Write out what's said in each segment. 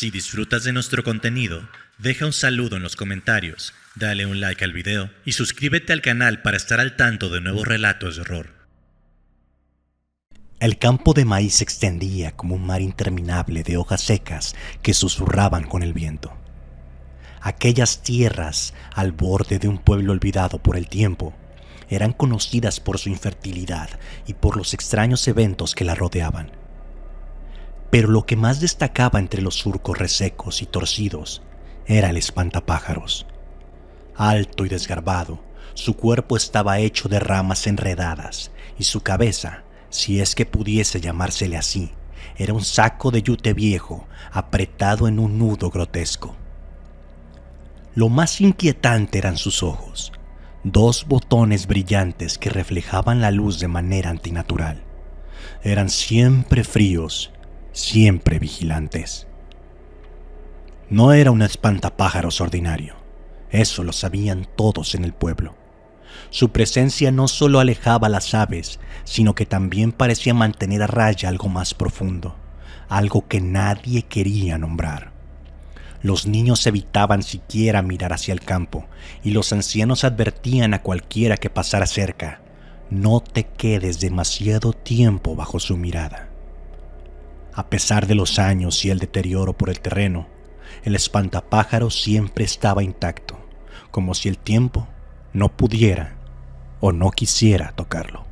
Si disfrutas de nuestro contenido, deja un saludo en los comentarios, dale un like al video y suscríbete al canal para estar al tanto de nuevos relatos de horror. El campo de maíz se extendía como un mar interminable de hojas secas que susurraban con el viento. Aquellas tierras, al borde de un pueblo olvidado por el tiempo, eran conocidas por su infertilidad y por los extraños eventos que la rodeaban. Pero lo que más destacaba entre los surcos resecos y torcidos era el espantapájaros. Alto y desgarbado, su cuerpo estaba hecho de ramas enredadas y su cabeza, si es que pudiese llamársele así, era un saco de yute viejo apretado en un nudo grotesco. Lo más inquietante eran sus ojos, dos botones brillantes que reflejaban la luz de manera antinatural. Eran siempre fríos, siempre vigilantes. No era un espantapájaros ordinario, eso lo sabían todos en el pueblo. Su presencia no solo alejaba a las aves, sino que también parecía mantener a raya algo más profundo, algo que nadie quería nombrar. Los niños evitaban siquiera mirar hacia el campo, y los ancianos advertían a cualquiera que pasara cerca: no te quedes demasiado tiempo bajo su mirada. A pesar de los años y el deterioro por el terreno, el espantapájaros siempre estaba intacto, como si el tiempo no pudiera o no quisiera tocarlo.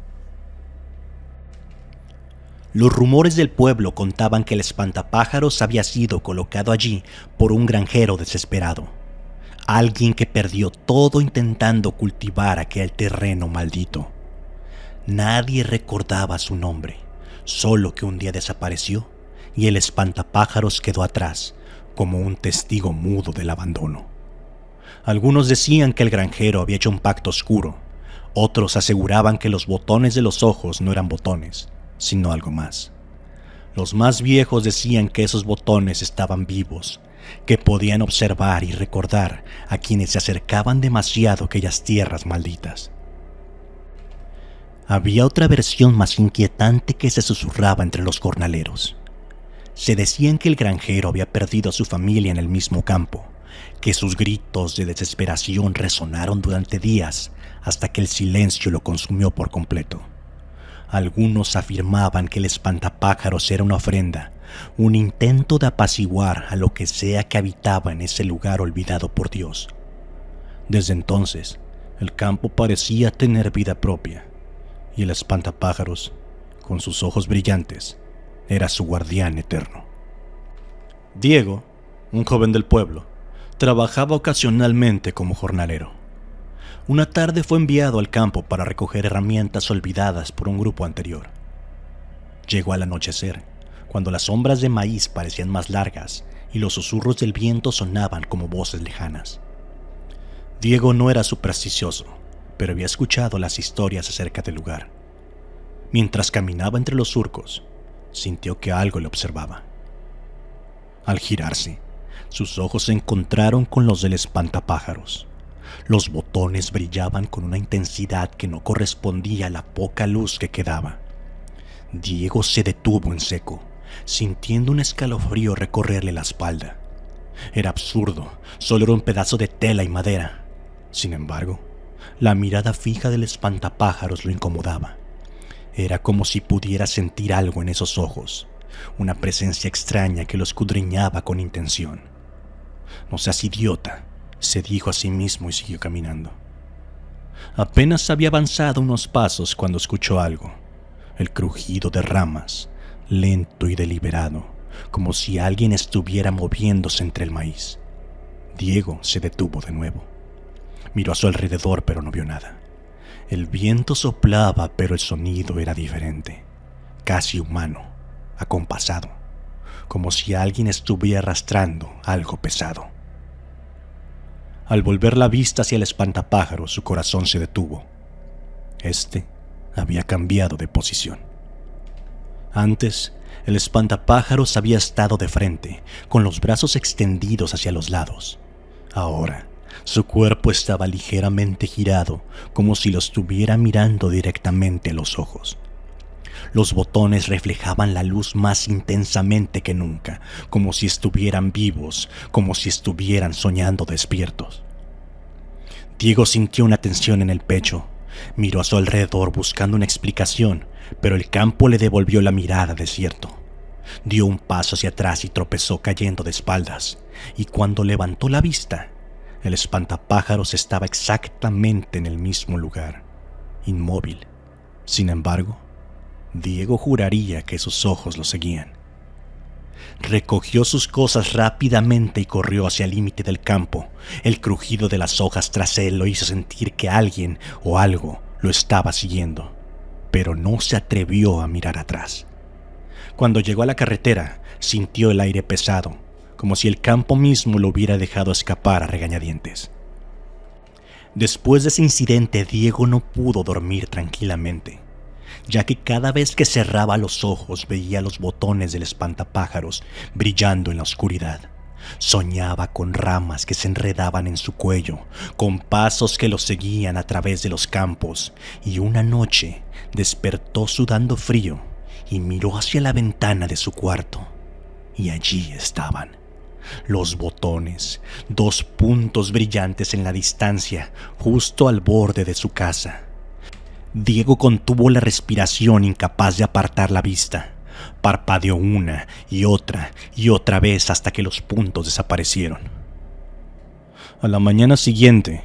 Los rumores del pueblo contaban que el espantapájaros había sido colocado allí por un granjero desesperado, alguien que perdió todo intentando cultivar aquel terreno maldito. Nadie recordaba su nombre, solo que un día desapareció y el espantapájaros quedó atrás como un testigo mudo del abandono. Algunos decían que el granjero había hecho un pacto oscuro, otros aseguraban que los botones de los ojos no eran botones, sino algo más. Los más viejos decían que esos botones estaban vivos, que podían observar y recordar a quienes se acercaban demasiado a aquellas tierras malditas. Había otra versión más inquietante que se susurraba entre los jornaleros. Se decían que el granjero había perdido a su familia en el mismo campo, que sus gritos de desesperación resonaron durante días hasta que el silencio lo consumió por completo. Algunos afirmaban que el espantapájaros era una ofrenda, un intento de apaciguar a lo que sea que habitaba en ese lugar olvidado por Dios. Desde entonces, el campo parecía tener vida propia, y el espantapájaros, con sus ojos brillantes, era su guardián eterno. Diego, un joven del pueblo, trabajaba ocasionalmente como jornalero. Una tarde fue enviado al campo para recoger herramientas olvidadas por un grupo anterior. Llegó al anochecer, cuando las sombras de maíz parecían más largas y los susurros del viento sonaban como voces lejanas. Diego no era supersticioso, pero había escuchado las historias acerca del lugar. Mientras caminaba entre los surcos, sintió que algo le observaba. Al girarse, sus ojos se encontraron con los del espantapájaros. Los botones brillaban con una intensidad que no correspondía a la poca luz que quedaba. Diego se detuvo en seco, sintiendo un escalofrío recorrerle la espalda. Era absurdo, solo era un pedazo de tela y madera. Sin embargo, la mirada fija del espantapájaros lo incomodaba. Era como si pudiera sentir algo en esos ojos, una presencia extraña que lo escudriñaba con intención. «No seas idiota», se dijo a sí mismo y siguió caminando. Apenas había avanzado unos pasos cuando escuchó algo, el crujido de ramas, lento y deliberado, como si alguien estuviera moviéndose entre el maíz. Diego se detuvo de nuevo. Miró a su alrededor, pero no vio nada. El viento soplaba, pero el sonido era diferente, casi humano, acompasado, como si alguien estuviera arrastrando algo pesado. Al volver la vista hacia el espantapájaros, su corazón se detuvo. Este había cambiado de posición. Antes, el espantapájaros había estado de frente, con los brazos extendidos hacia los lados. Ahora, su cuerpo estaba ligeramente girado, como si lo estuviera mirando directamente a los ojos. Los botones reflejaban la luz más intensamente que nunca, como si estuvieran vivos, como si estuvieran soñando despiertos. Diego sintió una tensión en el pecho. Miró a su alrededor buscando una explicación, pero el campo le devolvió la mirada desierto. Dio un paso hacia atrás y tropezó cayendo de espaldas, y cuando levantó la vista, el espantapájaros estaba exactamente en el mismo lugar, inmóvil. Sin embargo, Diego juraría que sus ojos lo seguían. Recogió sus cosas rápidamente y corrió hacia el límite del campo. El crujido de las hojas tras él lo hizo sentir que alguien o algo lo estaba siguiendo, pero no se atrevió a mirar atrás. Cuando llegó a la carretera, sintió el aire pesado, como si el campo mismo lo hubiera dejado escapar a regañadientes. Después de ese incidente, Diego no pudo dormir tranquilamente, ya que cada vez que cerraba los ojos veía los botones del espantapájaros brillando en la oscuridad. Soñaba con ramas que se enredaban en su cuello, con pasos que lo seguían a través de los campos, y una noche despertó sudando frío y miró hacia la ventana de su cuarto, y allí estaban los botones, 2 puntos brillantes en la distancia, justo al borde de su casa. Diego contuvo la respiración, incapaz de apartar la vista. Parpadeó una y otra vez hasta que los puntos desaparecieron. A la mañana siguiente,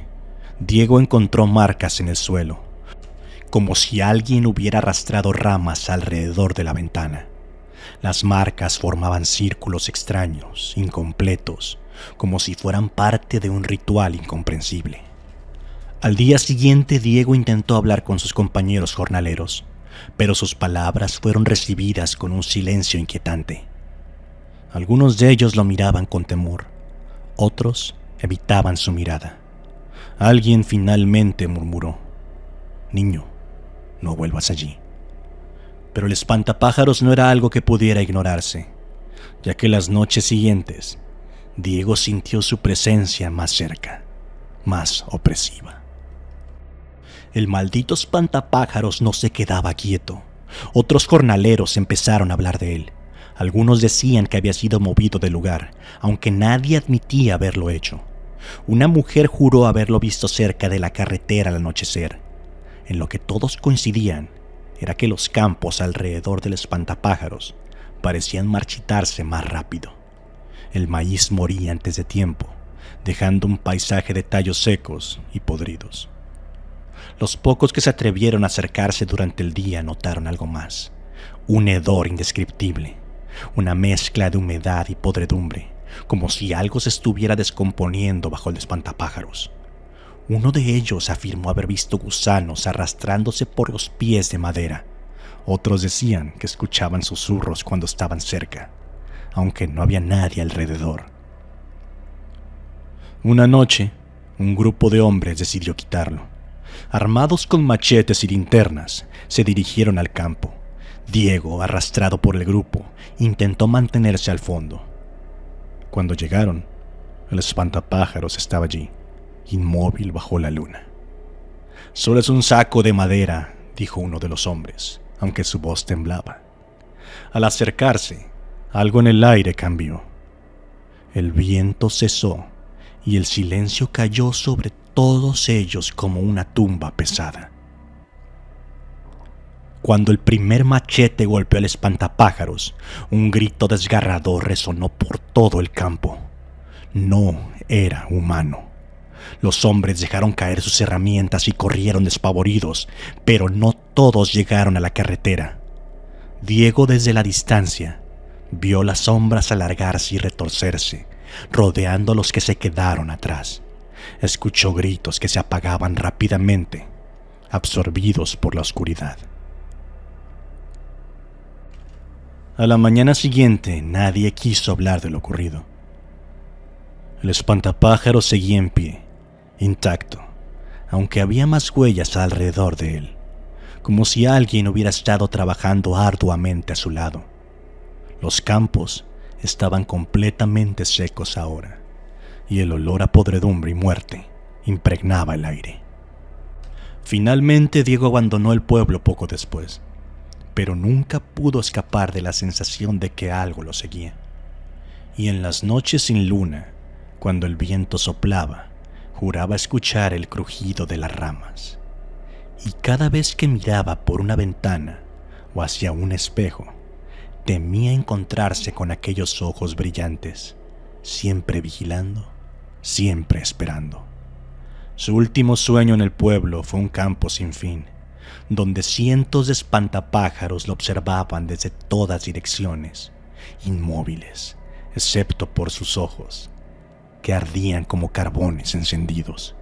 Diego encontró marcas en el suelo, como si alguien hubiera arrastrado ramas alrededor de la ventana. Las marcas formaban círculos extraños, incompletos, como si fueran parte de un ritual incomprensible. Al día siguiente, Diego intentó hablar con sus compañeros jornaleros, pero sus palabras fueron recibidas con un silencio inquietante. Algunos de ellos lo miraban con temor, otros evitaban su mirada. Alguien finalmente murmuró: «Niño, no vuelvas allí». Pero el espantapájaros no era algo que pudiera ignorarse, ya que las noches siguientes, Diego sintió su presencia más cerca, más opresiva. El maldito espantapájaros no se quedaba quieto. Otros jornaleros empezaron a hablar de él. Algunos decían que había sido movido del lugar, aunque nadie admitía haberlo hecho. Una mujer juró haberlo visto cerca de la carretera al anochecer. En lo que todos coincidían era que los campos alrededor del espantapájaros parecían marchitarse más rápido. El maíz moría antes de tiempo, dejando un paisaje de tallos secos y podridos. Los pocos que se atrevieron a acercarse durante el día notaron algo más: un hedor indescriptible, una mezcla de humedad y podredumbre, como si algo se estuviera descomponiendo bajo el espantapájaros. Uno de ellos afirmó haber visto gusanos arrastrándose por los pies de madera. Otros decían que escuchaban susurros cuando estaban cerca, aunque no había nadie alrededor. Una noche, un grupo de hombres decidió quitarlo. Armados con machetes y linternas, se dirigieron al campo. Diego, arrastrado por el grupo, intentó mantenerse al fondo. Cuando llegaron, el espantapájaros estaba allí, inmóvil bajo la luna. «Solo es un saco de madera», dijo uno de los hombres, aunque su voz temblaba. Al acercarse, algo en el aire cambió. El viento cesó y el silencio cayó sobre todos ellos como una tumba pesada. Cuando el primer machete golpeó al espantapájaros, un grito desgarrador resonó por todo el campo. No era humano. Los hombres dejaron caer sus herramientas y corrieron despavoridos, pero no todos llegaron a la carretera. Diego, desde la distancia, vio las sombras alargarse y retorcerse, rodeando a los que se quedaron atrás. Escuchó gritos que se apagaban rápidamente, absorbidos por la oscuridad. A la mañana siguiente, nadie quiso hablar de lo ocurrido. El espantapájaros seguía en pie, intacto, aunque había más huellas alrededor de él, como si alguien hubiera estado trabajando arduamente a su lado. Los campos estaban completamente secos ahora, y el olor a podredumbre y muerte impregnaba el aire. Finalmente, Diego abandonó el pueblo poco después, pero nunca pudo escapar de la sensación de que algo lo seguía. Y en las noches sin luna, cuando el viento soplaba, juraba escuchar el crujido de las ramas. Y cada vez que miraba por una ventana o hacia un espejo, temía encontrarse con aquellos ojos brillantes, siempre vigilando, siempre esperando. Su último sueño en el pueblo fue un campo sin fin, donde cientos de espantapájaros lo observaban desde todas direcciones, inmóviles, excepto por sus ojos, que ardían como carbones encendidos.